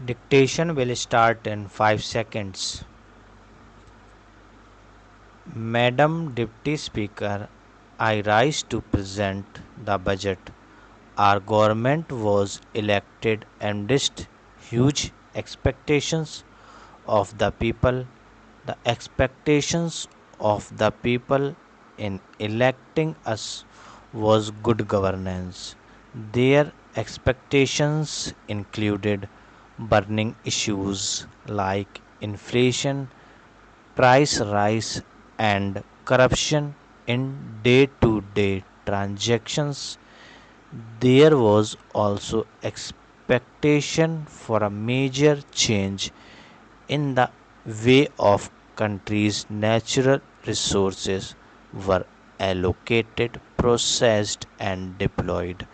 Dictation will start in 5 seconds. Madam Deputy Speaker, I rise to present the budget. Our government was elected amidst huge expectations of the people. The expectations of the people in electing us was good governance. Their expectations included burning issues like inflation, price rise, and corruption in day to day transactions. There was also expectation for a major change in the way of countries' natural resources were allocated, processed, and deployed.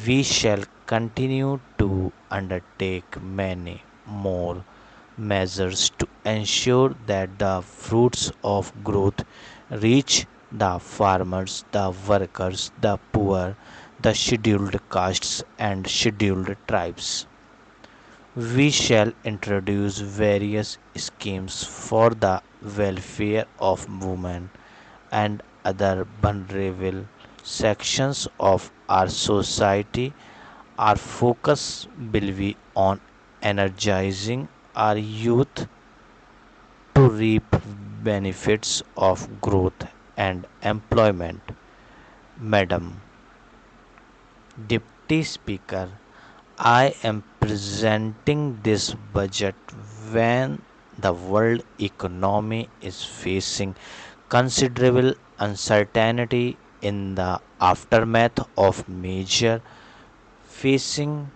We shall continue to undertake many more measures to ensure that the fruits of growth reach the farmers, the workers, the poor, the scheduled castes, and scheduled tribes. We shall introduce various schemes for the welfare of women and other vulnerable sections of our society. Our focus will be on energizing our youth to reap benefits of growth and employment. Madam Deputy Speaker, I am presenting this budget when the world economy is facing considerable uncertainty in the aftermath of major facing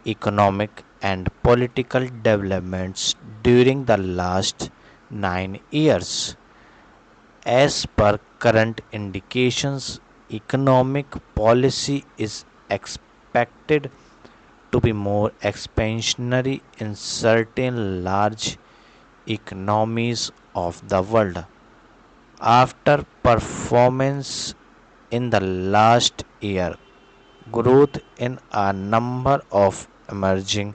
economic and political developments during the last 9 years. As per current indications, economic policy is expected to be more expansionary in certain large economies of the world. After performance in the last year, growth in a number of emerging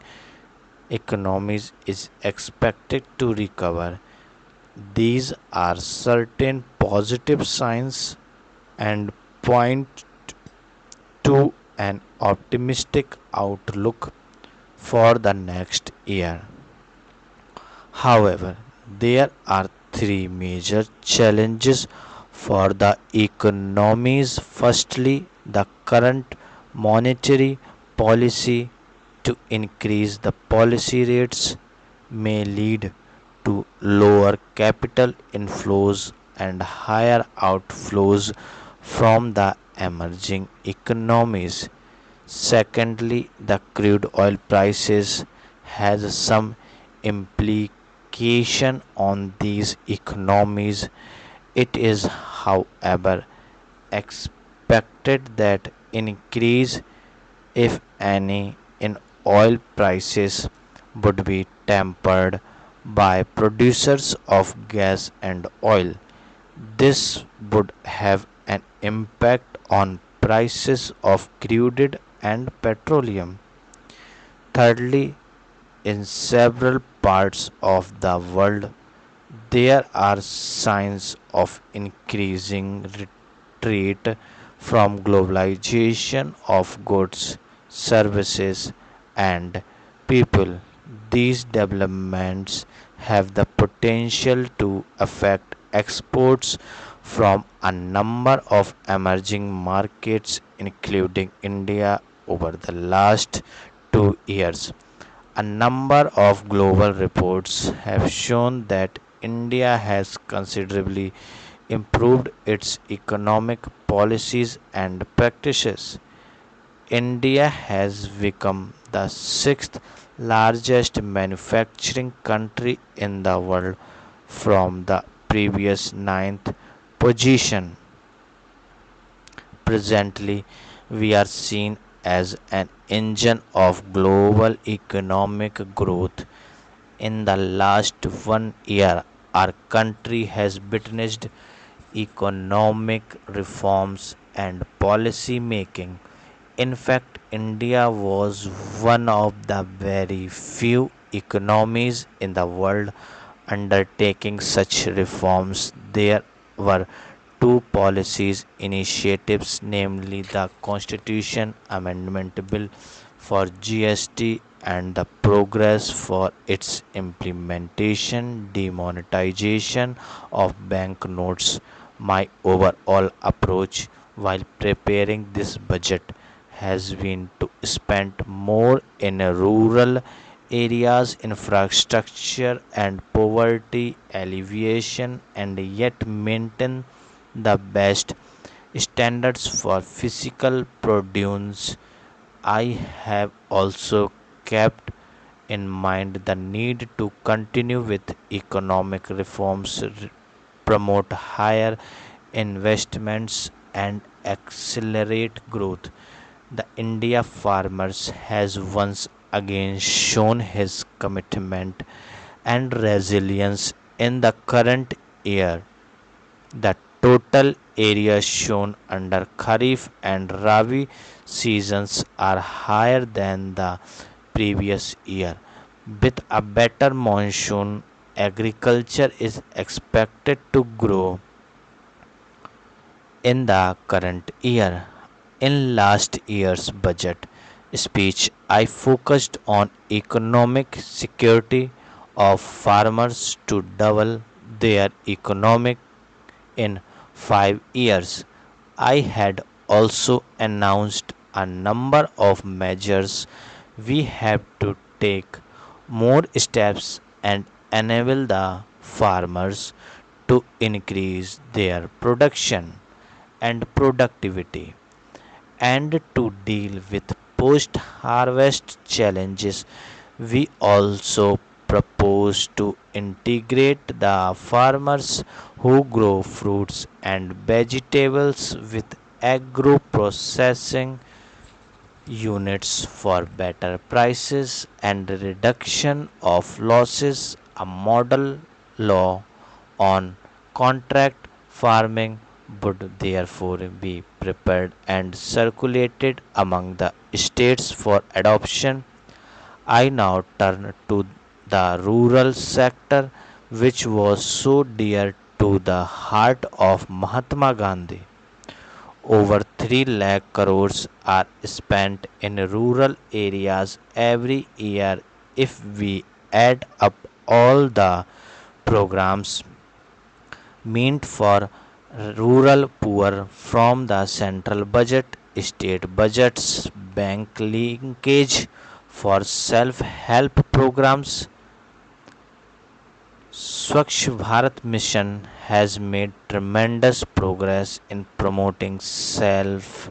economies is expected to recover. These are certain positive signs and point to an optimistic outlook for the next year. However, there are three major challenges for the economies. Firstly, the current monetary policy to increase the policy rates may lead to lower capital inflows and higher outflows from the emerging economies. Secondly, the crude oil prices has some implication on these economies. It is, however, expected that increase, if any, in oil prices would be tempered by producers of gas and oil. This would have an impact on prices of crude and petroleum. Thirdly, in several parts of the world, there are signs of increasing retreat from globalization of goods, services, and people. These developments have the potential to affect exports from a number of emerging markets, including India, over the last 2 years. A number of global reports have shown that India has considerably improved its economic policies and practices. India has become the sixth largest manufacturing country in the world from the previous ninth position. Presently, we are seen as an engine of global economic growth. In the last 1 year, our country has witnessed economic reforms and policy making In fact, India was one of the very few economies in the world undertaking such reforms. There were two policies initiatives, namely the Constitution Amendment Bill for GST and the progress for its implementation, demonetization of banknotes. My overall approach while preparing this budget has been to spend more in rural areas, infrastructure, and poverty alleviation, and yet maintain the best standards for physical produce. I have also kept in mind the need to continue with economic reforms, promote higher investments, and accelerate growth. The India farmers has once again shown his commitment and resilience in the current year. The total area shown under Kharif and Rabi seasons are higher than the previous year. With a better monsoon, agriculture is expected to grow in the current year. In last year's budget speech, I focused on economic security of farmers to double their economic in 5 years. I had also announced a number of measures. We have to take more steps and enable the farmers to increase their production and productivity and to deal with post harvest challenges. We also propose to integrate the farmers who grow fruits and vegetables with agro processing units for better prices and reduction of losses. A model law on contract farming would therefore be prepared and circulated among the states for adoption. I now turn to the rural sector, which was so dear to the heart of Mahatma Gandhi. Over 3 lakh crores are spent in rural areas every year. If we add up all the programs meant for rural poor from the central budget, state budgets, bank linkage for self help programs, Swachh Bharat mission has made tremendous progress in promoting self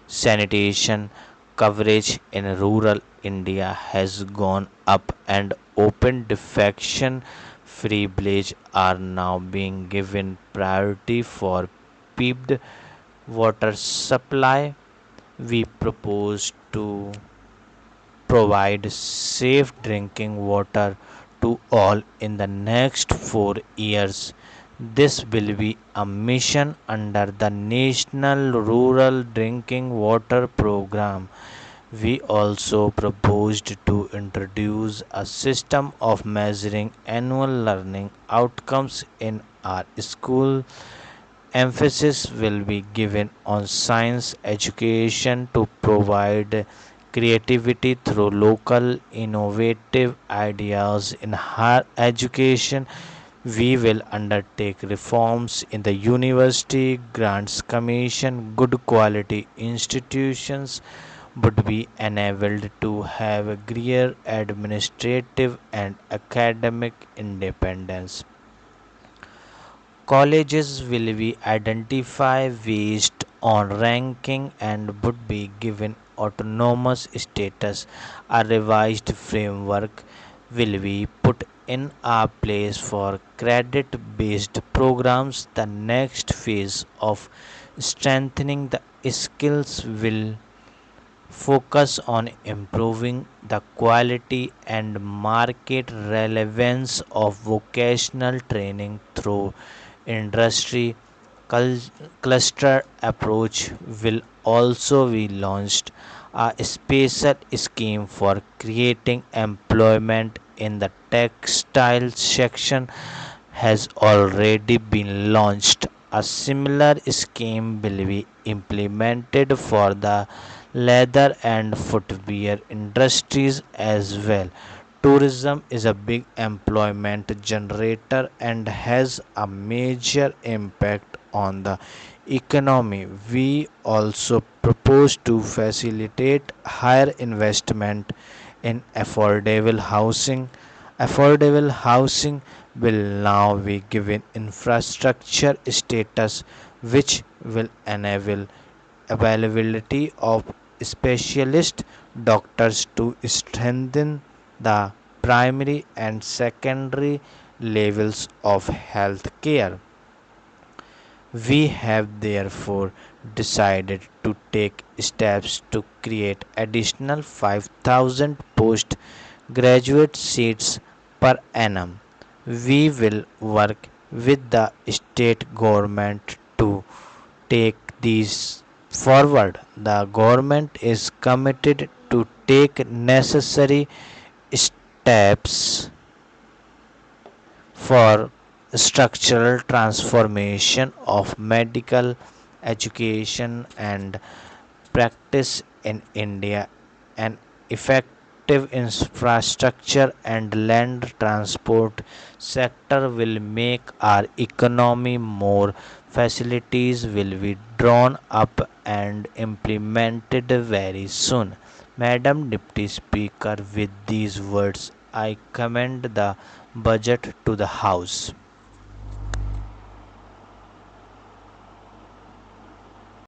sanitation. Coverage in rural India has gone up, and open defecation free village are now being given priority for piped water supply. We propose to provide safe drinking water to all in the next 4 years. This will be a mission under the National Rural Drinking Water Program. We also proposed to introduce a system of measuring annual learning outcomes in our school. Emphasis will be given on science education to provide creativity through local innovative ideas in higher education. We will undertake reforms in the University Grants Commission. Good quality institutions would be enabled to have greater administrative and academic independence. Colleges will be identified based on ranking and would be given autonomous status. A revised framework will be put in a place for credit based programs. The next phase of strengthening the skills will focus on improving the quality and market relevance of vocational training through industry cluster approach will also we launched a special scheme for creating employment in the textile section has already been launched. A similar scheme will be implemented for the leather and footwear industries as well. Tourism is a big employment generator and has a major impact on the economy. We also propose to facilitate higher investment in affordable housing. Affordable housing will now be given infrastructure status, which will enable availability of specialist doctors to strengthen the primary and secondary levels of health care. We have therefore decided to take steps to create additional 5,000 postgraduate seats per annum. We will work with the state government to take these forward. The government is committed to take necessary steps for structural transformation of medical education and practice in India. An effective infrastructure and land transport sector will make our economy more. Facilities will be drawn up and implemented very soon. Madam Deputy Speaker, with these words, I commend the budget to the House.